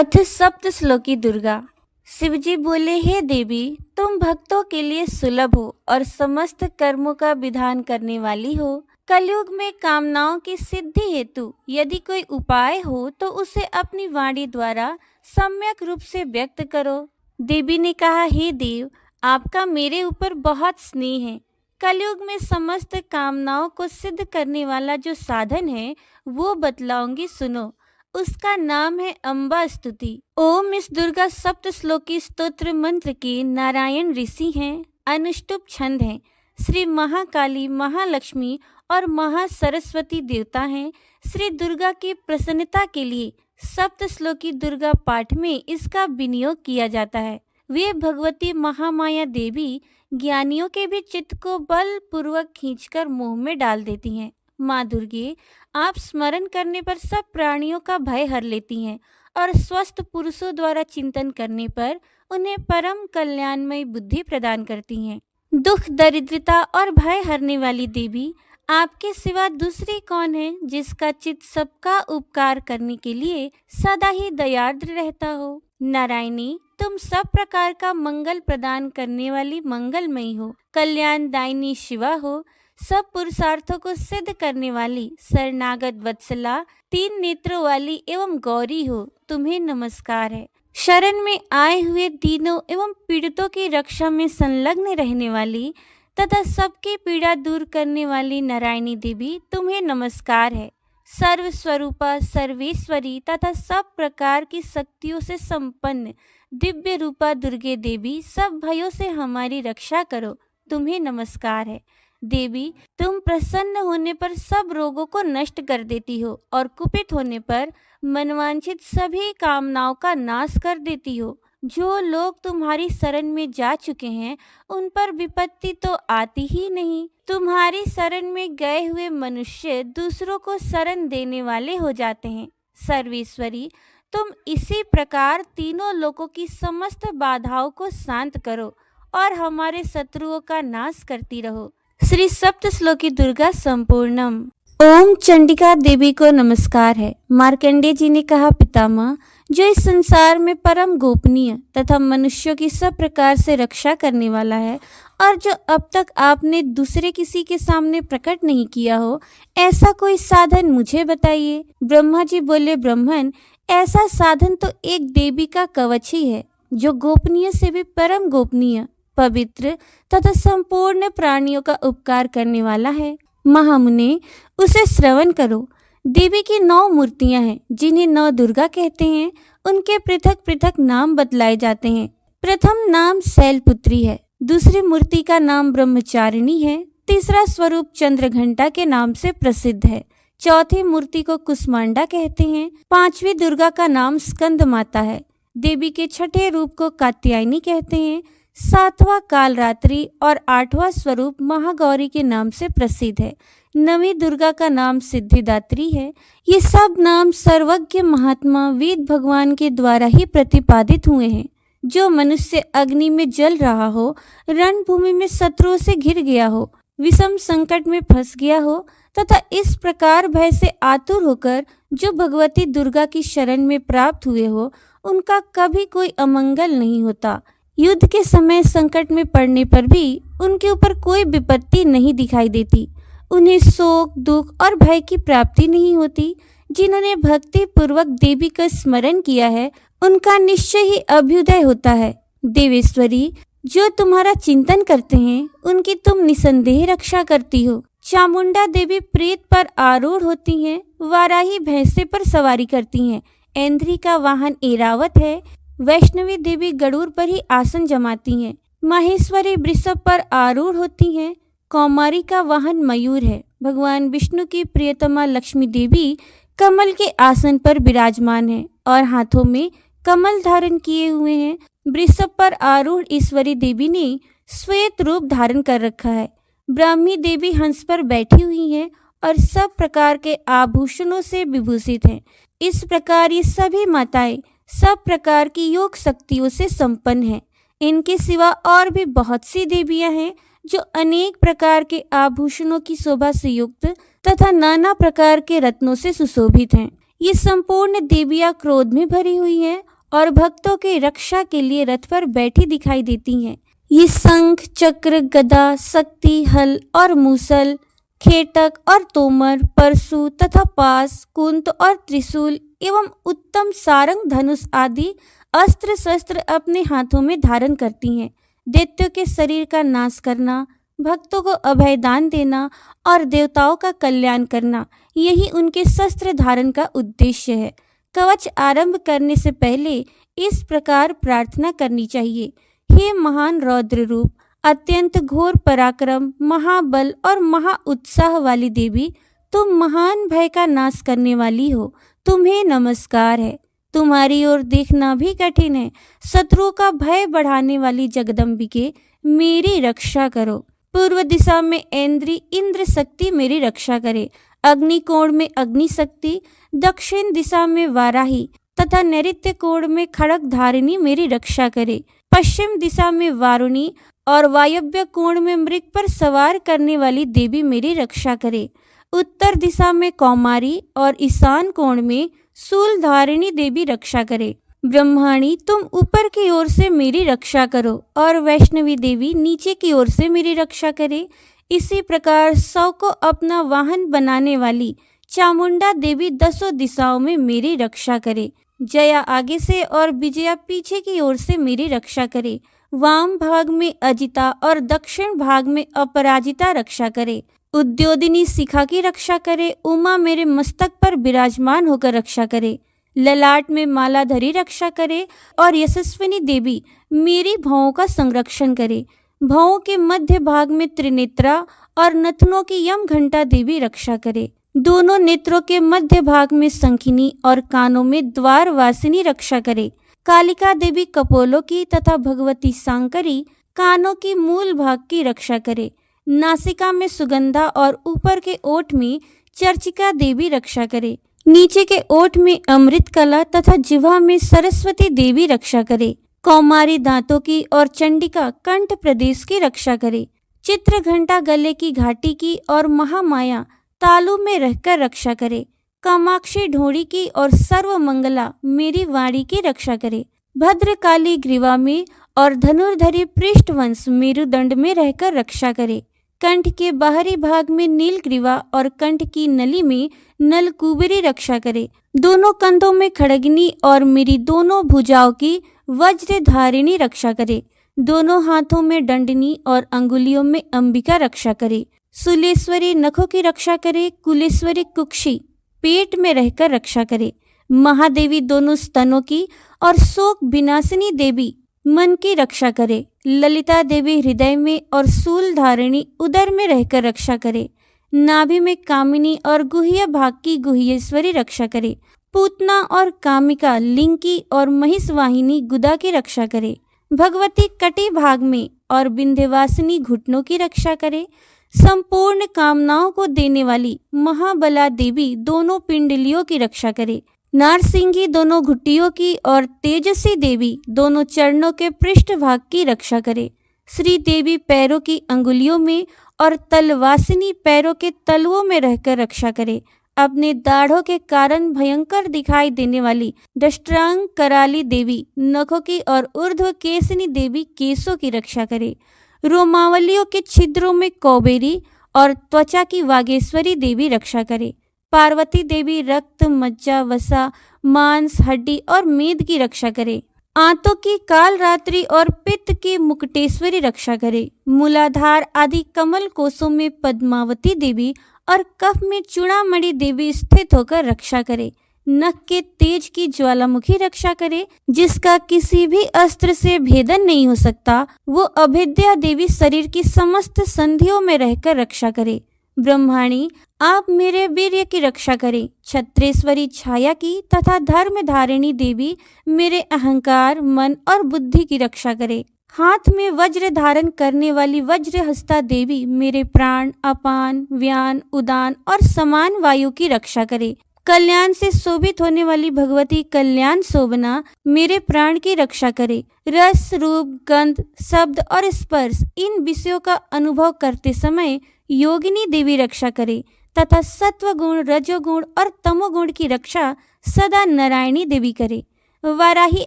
अथ सप्त श्लोकी दुर्गा। शिवजी बोले, हे देवी, तुम भक्तों के लिए सुलभ हो और समस्त कर्मों का विधान करने वाली हो। कलयुग में कामनाओं की सिद्धि हेतु यदि कोई उपाय हो तो उसे अपनी वाणी द्वारा सम्यक रूप से व्यक्त करो। देवी ने कहा, हे देव, आपका मेरे ऊपर बहुत स्नेह है। कलयुग में समस्त कामनाओं को सिद्ध करने वाला जो साधन है वो बतलाऊंगी, सुनो। उसका नाम है अम्बा स्तुति। ओम इस दुर्गा सप्त श्लोकी स्तोत्र मंत्र के नारायण ऋषि हैं, अनुष्टुप छंद हैं। श्री महाकाली, महालक्ष्मी और महासरस्वती देवता हैं। श्री दुर्गा की प्रसन्नता के लिए सप्त श्लोकी दुर्गा पाठ में इसका विनियोग किया जाता है। वे भगवती महामाया देवी ज्ञानियों के भी चित्त को बलपूर्वक खींचकर मोह में डाल देती हैं। माँ दुर्गे, आप स्मरण करने पर सब प्राणियों का भय हर लेती हैं और स्वस्थ पुरुषों द्वारा चिंतन करने पर उन्हें परम कल्याणमयी बुद्धि प्रदान करती हैं। दुख, दरिद्रता और भय हरने वाली देवी, आपके सिवा दूसरी कौन है जिसका चित्त सबका उपकार करने के लिए सदा ही दयार्द्र रहता हो। नारायणी, तुम सब प्रकार का मंगल प्रदान करने वाली मंगलमयी हो, कल्याणदायिनी शिवा हो, सब पुरुषार्थों को सिद्ध करने वाली शरणागत वत्सला, तीन नेत्रों वाली एवं गौरी हो, तुम्हें नमस्कार है। शरण में आए हुए दीनों एवं पीड़ितों की रक्षा में संलग्न रहने वाली तथा सबकी पीड़ा दूर करने वाली नारायणी देवी, तुम्हें नमस्कार है। सर्व स्वरूपा, सर्वेश्वरी तथा सब प्रकार की शक्तियों से संपन्न दिव्य रूपा दुर्गे देवी, सब भयों से हमारी रक्षा करो, तुम्हें नमस्कार है। देवी, तुम प्रसन्न होने पर सब रोगों को नष्ट कर देती हो और कुपित होने पर मनवांछित सभी कामनाओं का नाश कर देती हो। जो लोग तुम्हारी शरण में जा चुके हैं उन पर विपत्ति तो आती ही नहीं। तुम्हारी शरण में गए हुए मनुष्य दूसरों को शरण देने वाले हो जाते हैं। सर्वेश्वरी, तुम इसी प्रकार तीनों लोकों की समस्त बाधाओं को शांत करो और हमारे शत्रुओं का नाश करती रहो। श्री सप्त श्लोकी दुर्गा संपूर्णम। ओम चंडिका देवी को नमस्कार है। मार्कंडेय जी ने कहा, पितामह, जो इस संसार में परम गोपनीय तथा मनुष्यों की सब प्रकार से रक्षा करने वाला है और जो अब तक आपने दूसरे किसी के सामने प्रकट नहीं किया हो, ऐसा कोई साधन मुझे बताइए। ब्रह्मा जी बोले, ब्रह्मन, ऐसा साधन तो एक देवी का कवच ही है जो गोपनीय से भी परम गोपनीय, पवित्र तथा संपूर्ण प्राणियों का उपकार करने वाला है। महामुने, उसे श्रवण करो। देवी की 9 मूर्तियां हैं जिन्हें 9 दुर्गा कहते हैं। उनके पृथक पृथक नाम बतलाए जाते हैं। प्रथम नाम शैलपुत्री है, दूसरी मूर्ति का नाम ब्रह्मचारिणी है, तीसरा स्वरूप चंद्रघंटा के नाम से प्रसिद्ध है, चौथी मूर्ति को कुष्मांडा कहते हैं, पांचवी दुर्गा का नाम स्कंद माता है, देवी के छठे रूप को कात्यायनी कहते हैं, सातवां कालरात्रि और 8वां स्वरूप महागौरी के नाम से प्रसिद्ध है, 9वीं दुर्गा का नाम सिद्धिदात्री है। ये सब नाम सर्वज्ञ महात्मा वेद भगवान के द्वारा ही प्रतिपादित हुए हैं। जो मनुष्य अग्नि में जल रहा हो, रणभूमि में शत्रुओं से घिर गया हो, विषम संकट में फंस गया हो तथा इस प्रकार भय से आतुर होकर जो भगवती दुर्गा की शरण में प्राप्त हुए हो, उनका कभी कोई अमंगल नहीं होता। युद्ध के समय संकट में पड़ने पर भी उनके ऊपर कोई विपत्ति नहीं दिखाई देती। उन्हें शोक, दुख और भय की प्राप्ति नहीं होती। जिन्होंने भक्ति पूर्वक देवी का स्मरण किया है उनका निश्चय ही अभ्युदय होता है। देवेश्वरी, जो तुम्हारा चिंतन करते हैं उनकी तुम निसंदेह रक्षा करती हो। चामुंडा देवी प्रेत पर आरूढ़ होती हैं, वाराही भैंसे पर सवारी करती हैं, ऐन्द्री का वाहन ऐरावत है, वैष्णवी देवी गरुड़ पर ही आसन जमाती हैं, माहेश्वरी वृषभ पर आरूढ़ होती हैं, कौमारी का वाहन मयूर है, भगवान विष्णु की प्रियतमा लक्ष्मी देवी कमल के आसन पर विराजमान है और हाथों में कमल धारण किए हुए हैं। वृषभ पर आरूढ़ ईश्वरी देवी ने श्वेत रूप धारण कर रखा है। ब्राह्मी देवी हंस पर बैठी हुई हैं और सब प्रकार के आभूषणों से विभूषित हैं। इस प्रकार ये सभी माताएं सब प्रकार की योग शक्तियों से संपन्न हैं। इनके सिवा और भी बहुत सी देवियां हैं जो अनेक प्रकार के आभूषणों की शोभा से युक्त तथा नाना प्रकार के रत्नों से सुशोभित हैं। ये संपूर्ण देवियां क्रोध में भरी हुई हैं और भक्तों की रक्षा के लिए रथ पर बैठी दिखाई देती हैं। ये शंख, चक्र, गदा, शक्ति, हल और मूसल, खेटक और तोमर, परशु तथा पास, कुंत और त्रिशूल एवं उत्तम सारंग, धनुष आदि अस्त्र शस्त्र अपने हाथों में धारण करती हैं। दैत्यों के शरीर का नाश करना, भक्तों को अभय दान देना और देवताओं का कल्याण करना, यही उनके शस्त्र धारण का उद्देश्य है। कवच आरंभ करने से पहले इस प्रकार प्रार्थना करनी चाहिए। हे महान रौद्र रूप, अत्यंत घोर पराक्रम, महाबल और महा उत्साह वाली देवी, तुम महान भय का नाश करने वाली हो। तुम्हें नमस्कार है। तुम्हारी ओर देखना भी कठिन है। शत्रु का भय बढ़ाने वाली जगदम्बिके, मेरी रक्षा करो। पूर्व दिशा में इंद्र शक्ति मेरी रक्षा करे। अग्नि कोण में अग्नि शक्ति, दक्षिण दिशा में वाराही तथा नैऋत्य कोण में खड़ग धारिणी मेरी रक्षा करे। पश्चिम दिशा में वारुणी और वायव्य कोण में मृग पर सवार करने वाली देवी मेरी रक्षा करे। उत्तर दिशा में कौमारी और ईशान कोण में शूल धारिणी देवी रक्षा करे। ब्रह्माणी, तुम ऊपर की ओर से मेरी रक्षा करो और वैष्णवी देवी नीचे की ओर से मेरी रक्षा करे। इसी प्रकार 100 को अपना वाहन बनाने वाली चामुंडा देवी 10 दिशाओं में मेरी रक्षा करे। जया आगे से और विजया पीछे की ओर से मेरी रक्षा करे। वाम भाग में अजिता और दक्षिण भाग में अपराजिता रक्षा करे। उद्योदिनी शिखा की रक्षा करे। उमा मेरे मस्तक पर विराजमान होकर रक्षा करे। ललाट में मालाधरी रक्षा करे और यशस्विनी देवी मेरी भौं का संरक्षण करे। भौं के मध्य भाग में त्रिनेत्रा और नथनों की यम घंटा देवी रक्षा करे। दोनों नेत्रों के मध्य भाग में शंखिनी और कानों में द्वार वासिनी रक्षा करे। कालिका देवी कपोलों की तथा भगवती सांकरी कानों की मूल भाग की रक्षा करे। नासिका में सुगंधा और ऊपर के ओठ में चर्चिका देवी रक्षा करे। नीचे के ओठ में अमृत कला तथा जिह्वा में सरस्वती देवी रक्षा करे। कौमारी दांतों की और चंडिका कंठ प्रदेश की रक्षा करे। चित्र घंटा गले की घाटी की और महामाया तालु में रहकर रक्षा करे। कामाक्षी ढोड़ी की और सर्वमंगला मेरी वाणी की रक्षा करे। भद्रकाली ग्रीवा में और धनुर्धरी पृष्ठवंश मेरुदंड में रहकर रक्षा करे। कंठ के बाहरी भाग में नीलग्रीवा और कंठ की नली में नलकुबेरी रक्षा करे। दोनों कंधों में खड़गनी और मेरी दोनों भुजाओं की वज्रधारिणी रक्षा करे। दोनों हाथों में दंडनी और अंगुलियों में अंबिका रक्षा करे। सुलेश्वरी नखों की रक्षा करे। कुलेश्वरी कुक्षी पेट में रहकर रक्षा करे। महादेवी दोनों स्तनों की और शोक विनाशिनी देवी मन की रक्षा करे। ललिता देवी हृदय में और शूल धारिणी उदर में रहकर रक्षा करे। नाभि में कामिनी और गुह्य भाग की गुह्येश्वरी रक्षा करे। पूतना और कामिका लिंकी और महिषवाहिनी गुदा की रक्षा करे। भगवती कटी भाग में और विंध्यवासिनी घुटनों की रक्षा करे। संपूर्ण कामनाओं को देने वाली महाबला देवी दोनों पिंडलियों की रक्षा करे। नारसिंगी दोनों घुटियों की और तेजसी देवी दोनों चरणों के पृष्ठ भाग की रक्षा करे। श्री देवी पैरों की अंगुलियों में और तलवासिनी पैरों के तलवों में रहकर रक्षा करे। अपने दाढ़ों के कारण भयंकर दिखाई देने वाली दष्ट्रांग कराली देवी नखों की और ऊर्ध्व केसनी देवी केसों की रक्षा करे। रोमावलियों के छिद्रों में कौबेरी और त्वचा की वागेश्वरी देवी रक्षा करे। पार्वती देवी रक्त, मज्जा, वसा, मांस, हड्डी और मेद की रक्षा करे। आंतों की काल रात्रि और पित्त की मुकुटेश्वरी रक्षा करे। मूलाधार आदि कमल कोशों में पद्मावती देवी और कफ में चूड़ामणि देवी स्थित होकर रक्षा करे। नख के तेज की ज्वालामुखी रक्षा करे। जिसका किसी भी अस्त्र से भेदन नहीं हो सकता, वो अभेद्या देवी शरीर की समस्त संधियों में रहकर रक्षा करे। ब्रह्माणी, आप मेरे वीर्य की रक्षा करें। छत्रेश्वरी छाया की तथा धर्म धारिणी देवी मेरे अहंकार, मन और बुद्धि की रक्षा करे। हाथ में वज्र धारण करने वाली वज्रहस्ता देवी मेरे प्राण, अपान, व्यान, उदान और समान वायु की रक्षा करे। कल्याण से शोभित होने वाली भगवती कल्याण शोभना मेरे प्राण की रक्षा करे। रस, रूप, गंध, शब्द और स्पर्श इन विषयों का अनुभव करते समय योगिनी देवी रक्षा करे तथा सत्व गुण, रजोगुण और तमोगुण की रक्षा सदा नारायणी देवी करे। वाराही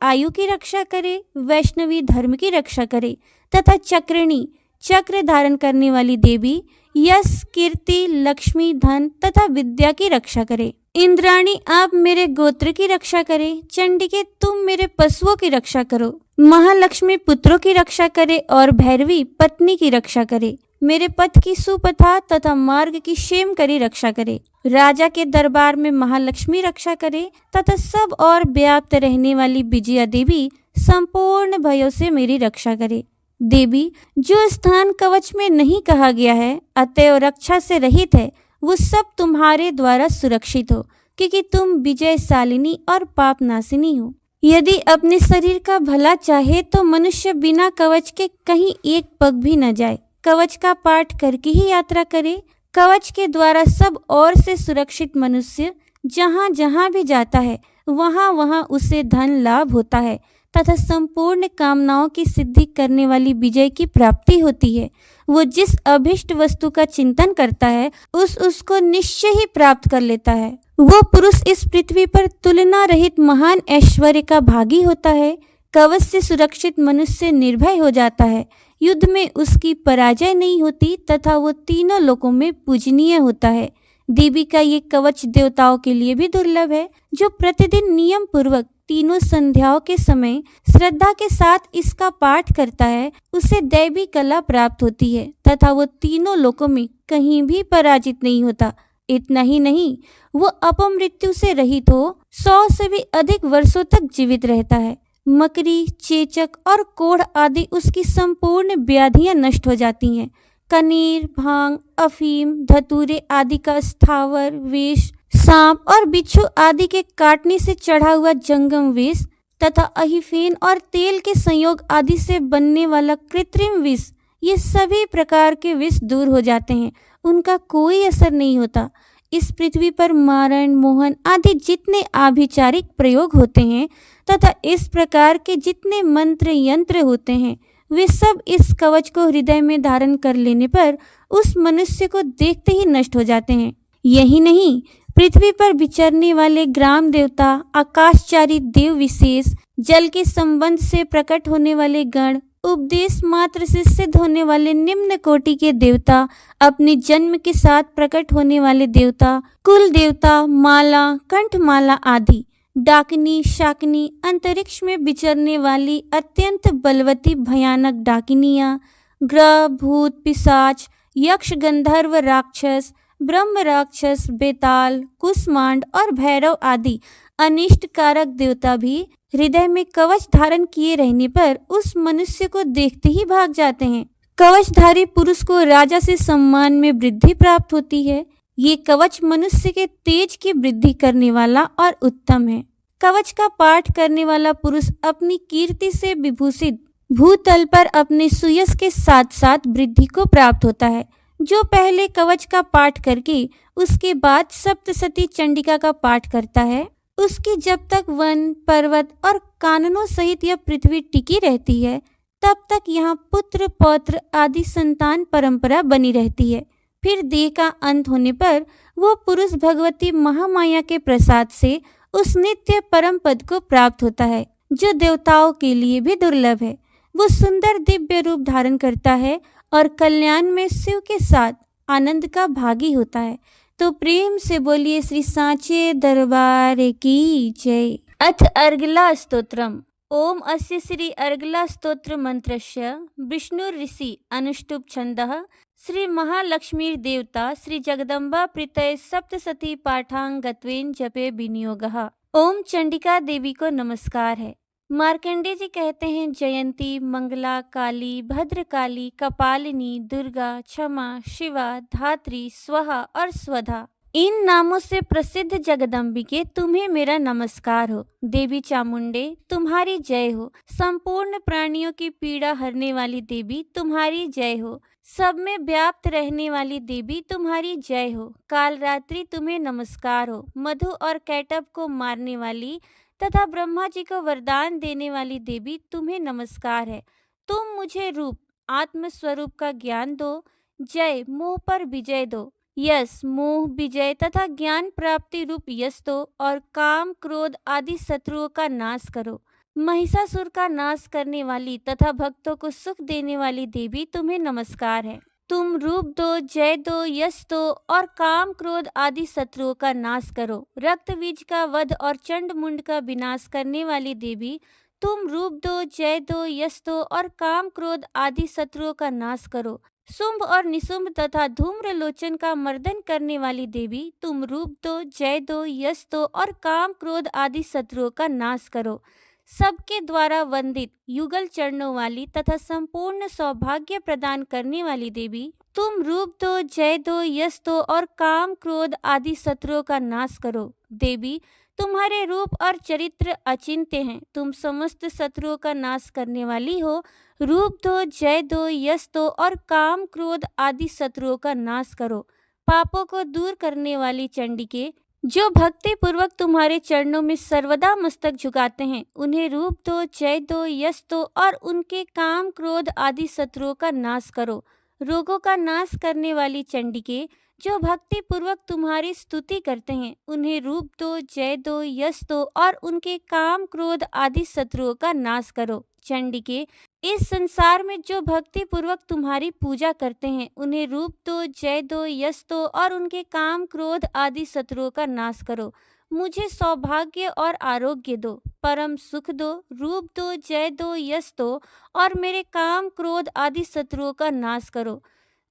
आयु की रक्षा करे, वैष्णवी धर्म की रक्षा करे तथा चक्रिणी चक्र धारण करने वाली देवी यश कीर्ति लक्ष्मी धन तथा विद्या की रक्षा करे। इंद्राणी आप मेरे गोत्र की रक्षा करे, चंडिके तुम मेरे पशुओं की रक्षा करो, महालक्ष्मी पुत्रों की रक्षा करे और भैरवी पत्नी की रक्षा करे। मेरे पथ की सुपथा तथा मार्ग की क्षेम करी रक्षा करे। राजा के दरबार में महालक्ष्मी रक्षा करे तथा सब और व्याप्त रहने वाली विजया देवी संपूर्ण भयों से मेरी रक्षा करे। देवी जो स्थान कवच में नहीं कहा गया है अतएव रक्षा से रहित है, वो सब तुम्हारे द्वारा सुरक्षित हो, क्योंकि तुम विजयशालिनी और पापनाशिनी हो। यदि अपने शरीर का भला चाहे तो मनुष्य बिना कवच के कहीं एक पग भी न जाए, कवच का पाठ करके ही यात्रा करे। कवच के द्वारा सब ओर से सुरक्षित मनुष्य जहाँ जहाँ भी जाता है वहाँ वहाँ उसे धन लाभ होता है तथा संपूर्ण कामनाओं की सिद्धि करने वाली विजय की प्राप्ति होती है। वो जिस अभिष्ट वस्तु का चिंतन करता है उसको निश्चय ही प्राप्त कर लेता है। वो पुरुष इस पृथ्वी पर तुलना रहित महान ऐश्वर्य का भागी होता है। कवच से सुरक्षित मनुष्य निर्भय हो जाता है, युद्ध में उसकी पराजय नहीं होती तथा वो तीनों लोकों में पूजनीय होता है। देवी का ये कवच देवताओं के लिए भी दुर्लभ है। जो प्रतिदिन नियम पूर्वक तीनों संध्याओं के समय श्रद्धा के साथ इसका पाठ करता है उसे दैवी कला प्राप्त होती है तथा वो तीनों लोकों में कहीं भी पराजित नहीं होता। इतना ही नहीं, वो अपमृत्यु से रहित हो 100 से भी अधिक वर्षों तक जीवित रहता है। मकरी, चेचक और कोढ़ आदि उसकी संपूर्ण व्याधियां नष्ट हो जाती हैं। कनेर, भांग, अफीम, धतूरे आदि का स्थावर विष, सांप और बिच्छू आदि के काटने से चढ़ा हुआ जंगम विष तथा अहिफेन और तेल के संयोग आदि से बनने वाला कृत्रिम विष, ये सभी प्रकार के विष दूर हो जाते हैं, उनका कोई असर नहीं होता। इस पृथ्वी पर मारण, मोहन आदि जितने आभिचारिक प्रयोग होते हैं तथा इस प्रकार के जितने मंत्र यंत्र होते हैं वे सब इस कवच को हृदय में धारण कर लेने पर उस मनुष्य को देखते ही नष्ट हो जाते हैं। यही नहीं, पृथ्वी पर विचरने वाले ग्राम देवता, आकाशचारी देव विशेष, जल के संबंध से प्रकट होने वाले गण, उपदेश मात्र से सिद्ध होने वाले निम्न कोटि के देवता, अपने जन्म के साथ प्रकट होने वाले देवता, कुल देवता, माला, कंठमाला आदि, डाकिनी, शाकिनी, अंतरिक्ष में विचरने वाली अत्यंत बलवती भयानक डाकिनियाँ, ग्रह, भूत, पिशाच, यक्ष, गंधर्व, राक्षस, ब्रह्म राक्षस, बेताल, कुष्मांड और भैरव आदि अनिष्ट कारक देवता भी हृदय में कवच धारण किए रहने पर उस मनुष्य को देखते ही भाग जाते हैं। कवचधारी पुरुष को राजा से सम्मान में वृद्धि प्राप्त होती है। ये कवच मनुष्य के तेज की वृद्धि करने वाला और उत्तम है। कवच का पाठ करने वाला पुरुष अपनी कीर्ति से विभूषित भूतल पर अपने सुयश के साथ साथ वृद्धि को प्राप्त होता है। जो पहले कवच का पाठ करके उसके बाद सप्तशती चंडिका का पाठ करता है उसकी जब तक वन, पर्वत और काननों सहित यह पृथ्वी टिकी रहती है तब तक यहाँ पुत्र, पौत्र आदि संतान परंपरा बनी रहती है। फिर देह का अंत होने पर वो पुरुष भगवती महामाया के प्रसाद से उस नित्य परम पद को प्राप्त होता है जो देवताओं के लिए भी दुर्लभ है। वो सुंदर दिव्य रूप धारण करता है और कल्याण में शिव के साथ आनंद का भागी होता है। तो प्रेम से बोलिए श्री सांचे दरबार की जय। अथ अर्गला स्तोत्रम। ओम अस्य श्री अर्गला स्तोत्र मंत्रस्य विष्णु ऋषि अनुष्टुप छंदः श्री महालक्ष्मी देवता श्री जगदम्बा प्रीतये सप्तशती पाठांगत्वेन जपे विनियोगः। ओम चंडिका देवी को नमस्कार है। मार्कंडे जी कहते हैं जयंती, मंगला, काली, भद्रकाली, कपालिनी, दुर्गा, क्षमा, शिवा, धात्री, स्वहा और स्वधा इन नामों से प्रसिद्ध जगदम्बिके तुम्हें मेरा नमस्कार हो। देवी चामुंडे तुम्हारी जय हो। संपूर्ण प्राणियों की पीड़ा हरने वाली देवी तुम्हारी जय हो। सब में व्याप्त रहने वाली देवी तुम्हारी जय हो। काल रात्रि तुम्हें नमस्कार हो। मधु और कैटब को मारने वाली तथा ब्रह्मा जी को वरदान देने वाली देवी तुम्हें नमस्कार है। तुम मुझे रूप आत्म स्वरूप का ज्ञान दो। जय, मोह पर विजय दो। यश, मोह, विजय तथा ज्ञान प्राप्ति रूप यश दो और काम, क्रोध आदि शत्रुओं का नाश करो। महिषासुर का नाश करने वाली तथा भक्तों को सुख देने वाली देवी तुम्हें नमस्कार है। तुम रूप दो, जय दो, यश दो और काम, क्रोध आदि शत्रुओं का नाश करो। रक्त बीज का वध और चंड मुंड का विनाश करने वाली देवी तुम रूप दो, जय दो, यश दो और काम, क्रोध आदि शत्रुओं का नाश करो। शुंभ और निशुंभ तथा धूम्र लोचन का मर्दन करने वाली देवी तुम रूप दो, जय दो, यश दो और काम, क्रोध आदि शत्रुओं का नाश करो। सबके द्वारा वंदित, युगल चरणों वाली तथा संपूर्ण सौभाग्य प्रदान करने वाली देवी तुम रूप दो, जय दो, यश दो और काम, क्रोध आदि शत्रुओं का नाश करो। देवी, तुम्हारे रूप और चरित्र अचिंत्य हैं। तुम समस्त शत्रुओं का नाश करने वाली हो। रूप दो, जय दो, यश दो और काम, क्रोध आदि शत्रुओं का नाश करो। पापों को दूर करने वाली चंडिके, जो भक्ति पूर्वक तुम्हारे चरणों में सर्वदा मस्तक झुकाते हैं, उन्हें रूप दो, जय दो, यश दो और उनके काम, क्रोध आदि शत्रुओं का नाश करो। रोगों का नाश करने वाली चंडिके, जो भक्ति पूर्वक तुम्हारी स्तुति करते हैं, उन्हें रूप दो, जय दो, यश दो और उनके काम, क्रोध आदि शत्रुओं का नाश करो। चंडिके, इस संसार में जो भक्ति पूर्वक तुम्हारी पूजा करते हैं, उन्हें रूप दो, जय दो, यश दो और उनके काम, क्रोध आदि शत्रुओं का नाश करो। मुझे सौभाग्य और आरोग्य दो, परम सुख दो। रूप दो, जय दो, यश दो और मेरे काम, क्रोध आदि शत्रुओं का नाश करो।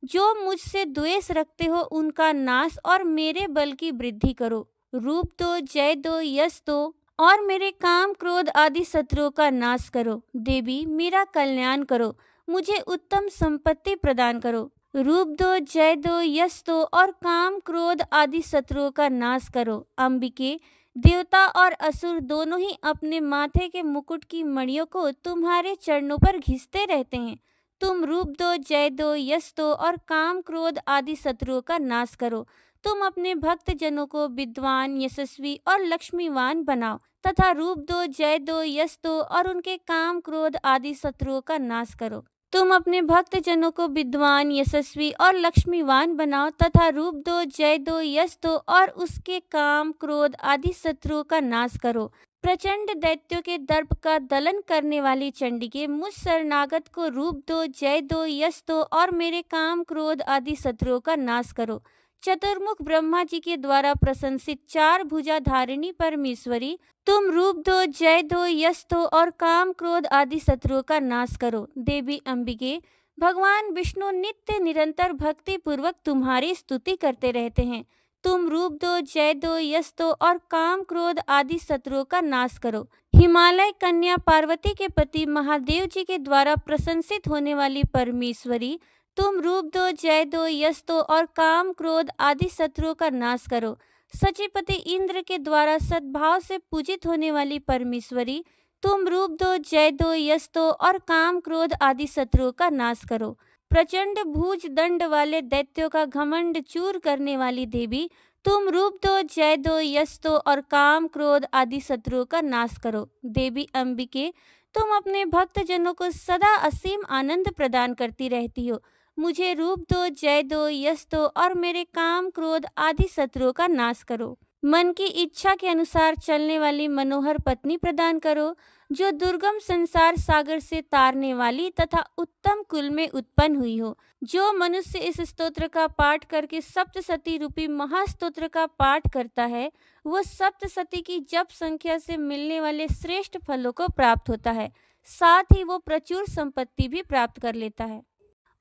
जो मुझसे द्वेष रखते हो, उनका नाश और मेरे बल की वृद्धि करो। रूप दो, जय दो, यश दो और मेरे काम, क्रोध आदि शत्रुओं का नाश करो। देवी, मेरा कल्याण करो, मुझे उत्तम संपत्ति प्रदान करो। रूप दो, जय दो, यश दो और काम, क्रोध आदि शत्रुओं का नाश करो। अंबिके, देवता और असुर दोनों ही अपने माथे के मुकुट की मणियों को तुम्हारे चरणों पर घिसते रहते हैं। तुम रूप दो, जय दो, यश दो और काम, क्रोध आदि शत्रुओं का नाश करो। तुम अपने भक्त जनों को विद्वान, यशस्वी और लक्ष्मीवान बनाओ तथा रूप दो, जय दो, यश दो और उनके काम, क्रोध आदि शत्रुओं का नाश करो। तुम अपने भक्त जनों को विद्वान, यशस्वी और लक्ष्मीवान बनाओ तथा रूप दो, जय दो, यश दो और उसके काम, क्रोध आदि शत्रुओं का नाश करो। प्रचंड दैत्यों के दर्प का दलन करने वाली चंडिके, मुझ शरणागत को रूप दो, जय दो, यश दो और मेरे काम, क्रोध आदि शत्रुओं का नाश करो। चतुर्मुख ब्रह्मा जी के द्वारा प्रशंसित चार भुजा धारिणी परमेश्वरी, तुम रूप दो, जय दो, यश दो और काम, क्रोध आदि शत्रुओं का नाश करो। देवी अंबिके, भगवान विष्णु नित्य निरंतर भक्ति पूर्वक तुम्हारी स्तुति करते रहते हैं। तुम रूप दो, जय दो, यश दो और काम, क्रोध आदि शत्रुओं का नाश करो। हिमालय कन्या पार्वती के पति महादेव जी के द्वारा प्रशंसित होने वाली परमेश्वरी, तुम रूप दो, जय दो, यश दो और काम, क्रोध आदि शत्रुओं का नाश करो। सचिपति इंद्र के द्वारा सद्भाव से पूजित होने वाली परमेश्वरी, तुम रूप दो, जय दो, यश दो और काम, क्रोध आदि शत्रुओं का नाश करो। प्रचंड भुज दंड वाले दैत्यों का घमंड चूर करने वाली देवी, तुम रूप दो, जय दो, यश दो और काम, क्रोध आदि शत्रुओं का नाश करो। देवी अंबिके, तुम अपने भक्त जनों को सदा असीम आनंद प्रदान करती रहती हो। मुझे रूप दो, जय दो, यश दो और मेरे काम, क्रोध आदि शत्रुओं का नाश करो। मन की इच्छा के अनुसार चलने वाली मनोहर पत्नी प्रदान करो, जो दुर्गम संसार सागर से तारने वाली तथा उत्तम कुल में उत्पन्न हुई हो। जो मनुष्य इस स्तोत्र का पाठ करके सप्तसती रूपी महास्तोत्र का पाठ करता है, वो सप्तसती की जप संख्या से मिलने वाले श्रेष्ठ फलों को प्राप्त होता है। साथ ही वो प्रचुर संपत्ति भी प्राप्त कर लेता है।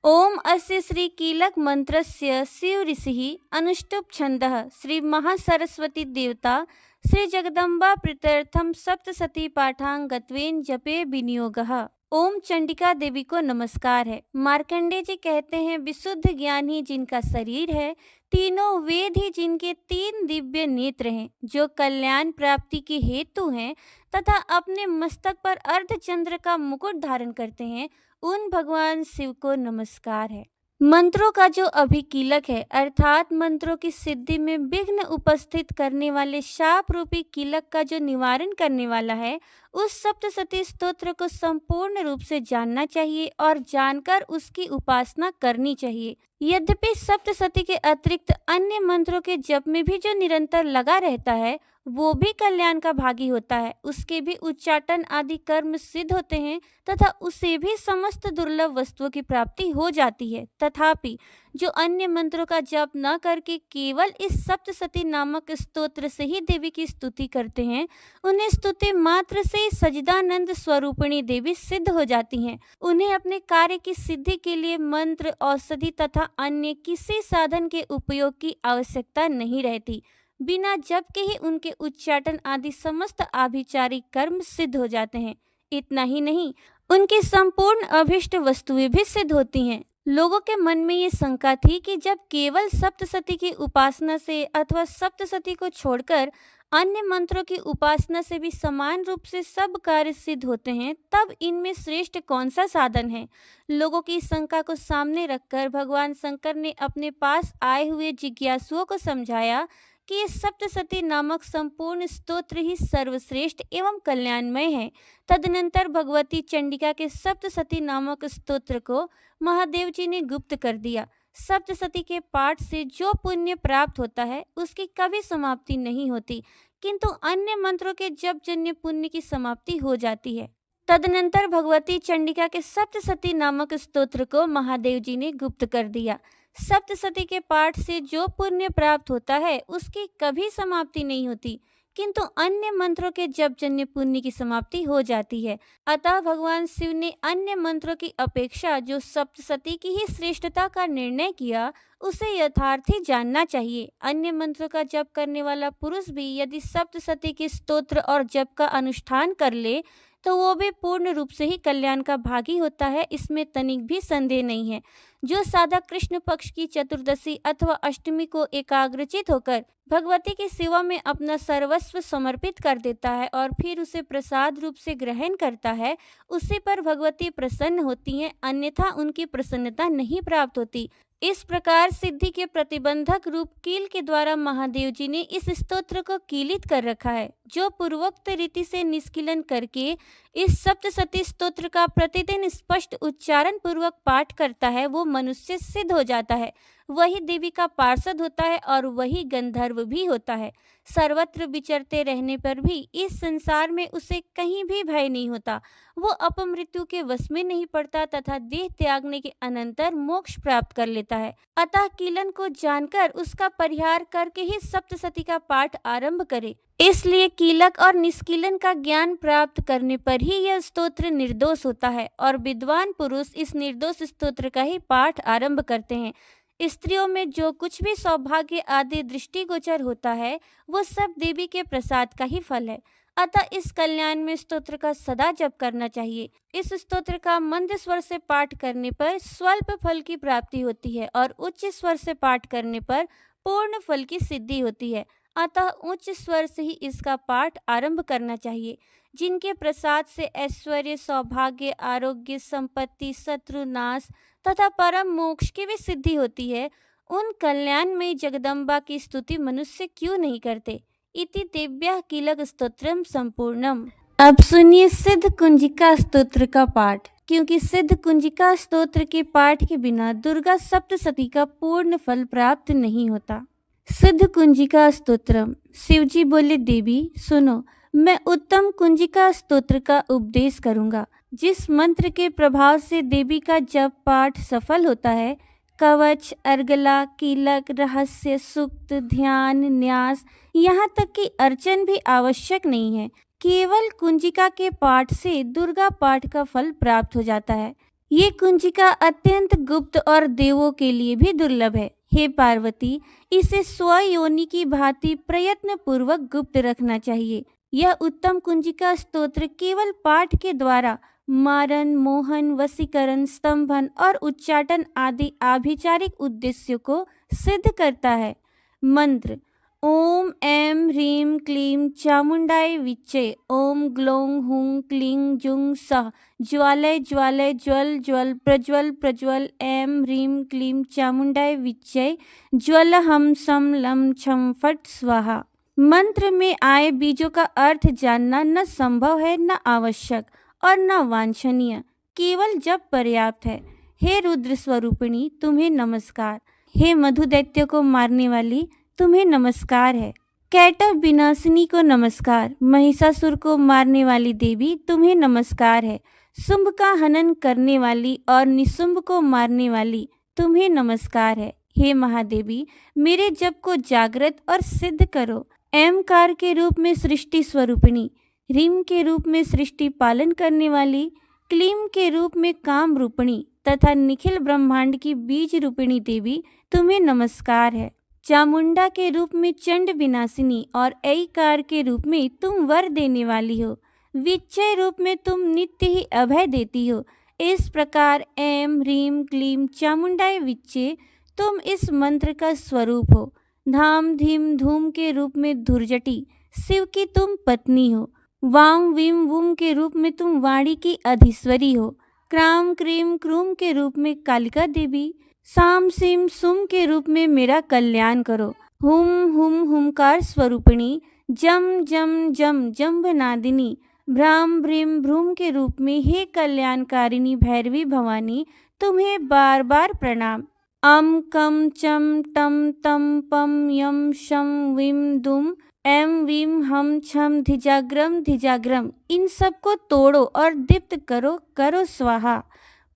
ओम अस्य श्री कीलक मंत्रस्य शिव ऋषिः अनुष्टुप् छन्दः श्री महासरस्वती देवता श्री जगदम्बा प्रीत्यर्थम सप्तसती पाठांगत्वेन जपे विनियोगः। ओम चंडिका देवी को नमस्कार है। मार्कंडेय जी कहते हैं, विशुद्ध ज्ञान ही जिनका शरीर है, तीनों वेद ही जिनके तीन दिव्य नेत्र हैं, जो कल्याण प्राप्ति के हेतु हैं तथा अपने मस्तक पर अर्धचंद्र का मुकुट धारण करते हैं, उन भगवान शिव को नमस्कार है। मंत्रों का जो अभिकीलक है अर्थात मंत्रों की सिद्धि में विघ्न उपस्थित करने वाले शाप रूपी कीलक का जो निवारण करने वाला है, उस सप्तशती स्तोत्र को संपूर्ण रूप से जानना चाहिए और जानकर उसकी उपासना करनी चाहिए। यद्यपि सप्तशती के अतिरिक्त अन्य मंत्रों के जप में भी जो निरंतर लगा रहता है वो भी कल्याण का भागी होता है, उसके भी उच्चाटन आदि कर्म सिद्ध होते हैं तथा उसे भी समस्त दुर्लभ वस्तुओं की प्राप्ति हो जाती है। तथापि जो अन्य मंत्रों का जप न करके केवल इस सप्तशती नामक स्तोत्र से ही देवी की स्तुति करते हैं, उन्हें स्तुति मात्र से सच्चिदानंद स्वरूपिणी देवी सिद्ध हो जाती हैं। उन्हें अपने कार्य की सिद्धि के लिए मंत्र, औषधि तथा अन्य किसी साधन के उपयोग की आवश्यकता नहीं रहती। बिना जप के ही उनके उच्चाटन आदि समस्त आभिचारिक कर्म सिद्ध हो जाते हैं। इतना ही नहीं, उनकी संपूर्ण अभिष्ट वस्तुएं भी सिद्ध होती हैं। लोगों के मन में ये शंका थी कि जब केवल सप्तशती की उपासना से अथवा सप्तशती को छोड़कर अन्य मंत्रों की उपासना से भी समान रूप से सब कार्य सिद्ध होते हैं, तब इनमें श्रेष्ठ कौन सा साधन है। लोगों की शंका को सामने रखकर भगवान शंकर ने अपने पास आए हुए जिज्ञासुओं को समझाया कि ये सप्तशती नामक संपूर्ण स्तोत्र ही सर्वश्रेष्ठ एवं कल्याणमय है। तदनंतर भगवती चंडिका के सप्तशती नामक स्तोत्र को महादेव जी ने गुप्त कर दिया। सप्तशती के पाठ से जो पुण्य प्राप्त होता है उसकी कभी समाप्ति नहीं होती, किंतु अन्य मंत्रों के जप जन्य पुण्य की समाप्ति हो जाती है। तदनंतर भगवती चंडिका के सप्तशती नामक स्तोत्र को महादेव जी ने गुप्त कर दिया। सप्तशती के पाठ से जो पुण्य प्राप्त होता है उसकी कभी समाप्ति नहीं होती, किंतु अन्य मंत्रों के जप जन्य पुण्य की समाप्ति हो जाती है। अतः भगवान शिव ने अन्य मंत्रों की अपेक्षा जो सप्तशती की ही श्रेष्ठता का निर्णय किया, उसे यथार्थी जानना चाहिए। अन्य मंत्रों का जप करने वाला पुरुष भी यदि सप्तशती के स्तोत्र और जप का अनुष्ठान कर ले तो वो भी पूर्ण रूप से ही कल्याण का भागी होता है, इसमें तनिक भी संदेह नहीं है। जो साधक कृष्ण पक्ष की चतुर्दशी अथवा अष्टमी को एकाग्रचित होकर भगवती की सेवा में अपना सर्वस्व समर्पित कर देता है और फिर उसे प्रसाद रूप से ग्रहण करता है, उसी पर भगवती प्रसन्न होती हैं, अन्यथा उनकी प्रसन्नता नहीं प्राप्त होती। इस प्रकार सिद्धि के प्रतिबंधक रूप कील के द्वारा महादेव जी ने इस स्तोत्र को कीलित कर रखा है। जो पूर्वोक्त रीति से निष्किलन करके इस सप्तशती स्तोत्र का प्रतिदिन स्पष्ट उच्चारण पूर्वक पाठ करता है, वो मनुष्य सिद्ध हो जाता है, वही देवी का पार्षद होता है और वही गंधर्व भी होता है। सर्वत्र विचरते रहने पर भी इस संसार में उसे कहीं भी भय नहीं होता। वो अपमृत्यु के वश में नहीं पड़ता तथा देह त्यागने के अनंतर मोक्ष प्राप्त कर लेता है। अतः कीलन को जानकर उसका परिहार करके ही सप्तशती का पाठ आरंभ करे। इसलिए कीलक और निष्कीलन का ज्ञान प्राप्त करने पर ही यह स्तोत्र निर्दोष होता है और विद्वान पुरुष इस निर्दोष स्तोत्र का ही पाठ आरंभ करते हैं। स्त्रियों में जो कुछ भी सौभाग्य आदि दृष्टिगोचर होता है वो सब देवी के प्रसाद का ही फल है। अतः इस कल्याण में स्तोत्र का सदा जप करना चाहिए। इस स्तोत्र का मंद स्वर से पाठ करने पर स्वल्प फल की प्राप्ति होती है और उच्च स्वर से पाठ करने पर पूर्ण फल की सिद्धि होती है। अतः उच्च स्वर से ही इसका पाठ आरंभ करना चाहिए। जिनके प्रसाद से ऐश्वर्य, सौभाग्य, आरोग्य, संपत्ति, शत्रुनाश तथा परम मोक्ष की भी सिद्धि होती है, उन कल्याण में जगदम्बा की स्तुति मनुष्य क्यों नहीं करते। इति दिव्या कीलक स्तोत्रम संपूर्णम। अब सुनिए सिद्ध कुंजिका स्तोत्र का पाठ। क्योंकि सिद्ध कुंजिका स्तोत्र के पाठ के बिना दुर्गा सप्तशती का पूर्ण फल प्राप्त नहीं होता। सिद्ध कुंजिका स्तोत्रम। शिवजी बोले, देवी सुनो, मैं उत्तम कुंजिका स्तोत्र का उपदेश करूंगा। जिस मंत्र के प्रभाव से देवी का जप पाठ सफल होता है, कवच, अर्गला, कीलक, रहस्य, सुक्त, ध्यान, न्यास, यहाँ तक कि अर्चन भी आवश्यक नहीं है। केवल कुंजिका के पाठ से दुर्गा पाठ का फल प्राप्त हो जाता है। ये कुंजिका अत्यंत गुप्त और देवों के लिए भी दुर्लभ है। हे पार्वती, इसे स्वयोनि की भांति प्रयत्न पूर्वक गुप्त रखना चाहिए। यह उत्तम कुंजिका स्तोत्र केवल पाठ के द्वारा मारन, मोहन, वशीकरण, स्तंभन और उच्चाटन आदि आभिचारिक उद्देश्यों को सिद्ध करता है। मंत्र। ओम ऐं ह्रीं क्लीं चामुण्डाय विच्चे। ओम ग्लौं हूं क्लीं जुं सः। ज्वालय ज्वालय ज्वल ज्वल प्रज्वल प्रज्वल। ऐं ह्रीं क्लीं चामुण्डाय विच्चे। ज्वल हम सम लं छं फट स्वाहा। मंत्र में आए बीजों का अर्थ जानना न संभव है, न आवश्यक और न वांछनीय, केवल जब पर्याप्त है। हे रुद्र स्वरूपिणी, तुम्हें नमस्कार। हे मधु दैत्य को मारने वाली, तुम्हें नमस्कार है। कैटव विनाशिनी को नमस्कार। महिषासुर को मारने वाली देवी, तुम्हें नमस्कार है। शुंभ का हनन करने वाली और निशुंभ को मारने वाली, तुम्हें नमस्कार है। हे महादेवी, मेरे जप को जागृत और सिद्ध करो। एमकार के रूप में सृष्टि स्वरूपिणी, ह्रीम के रूप में सृष्टि पालन करने वाली, क्लीम के रूप में काम रूपिणी तथा निखिल ब्रह्मांड की बीज रूपिणी देवी, तुम्हें नमस्कार है। चामुंडा के रूप में चंड विनाशिनी और ऐकार के रूप में तुम वर देने वाली हो। विच्चय रूप में तुम नित्य ही अभय देती हो। इस प्रकार ऐं ह्रीं क्लीं चामुंडाय विच्चे, तुम इस मंत्र का स्वरूप हो। धाम धीम धूम के रूप में धुर्जटी, शिव की तुम पत्नी हो। वाम वीम वुम के रूप में तुम वाणी की अधीश्वरी हो। क्राम क्रीम क्रूम के रूप में कालिका देवी, साम सीम सुम के रूप में मेरा कल्याण करो। हुम हुम हुमकार स्वरूपिणी, जम जम जम जम्भनादिनी, भ्राम भ्रीम भ्रूम के रूप में हे कल्याणकारिणी भैरवी भवानी, तुम्हें बार बार प्रणाम। अम कम चम टम तम पम यम शम विम दुम ऐं वीम हम छम धिजाग्रम, इन सबको तोड़ो और दीप्त करो, करो स्वाहा।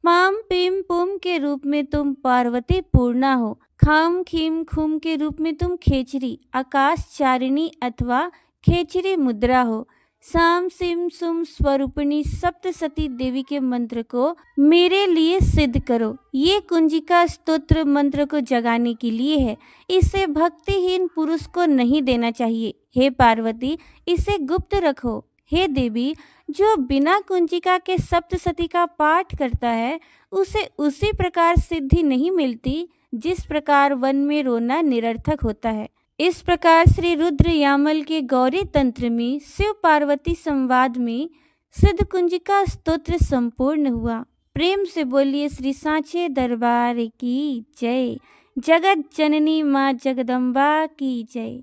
माम पीम पुम के रूप में तुम पार्वती पूर्णा हो। खाम खीम खुम के रूप में तुम खेचरी, आकाश चारिणी अथवा खेचरी मुद्रा हो। साम सिम सुम स्वरूपिणी सप्तसती देवी के मंत्र को मेरे लिए सिद्ध करो। ये कुंजिका स्तोत्र मंत्र को जगाने के लिए है, इसे भक्तिहीन पुरुष को नहीं देना चाहिए। हे पार्वती, इसे गुप्त रखो। हे देवी, जो बिना कुंजिका के सप्तसती का पाठ करता है, उसे उसी प्रकार सिद्धि नहीं मिलती जिस प्रकार वन में रोना निरर्थक होता है। इस प्रकार श्री रुद्र यामल के गौरी तंत्र में शिव पार्वती संवाद में सिद्ध कुंजिका स्तोत्र संपूर्ण हुआ। प्रेम से बोलिए श्री सांचे दरबार की जय। जगत जननी माँ जगदम्बा की जय।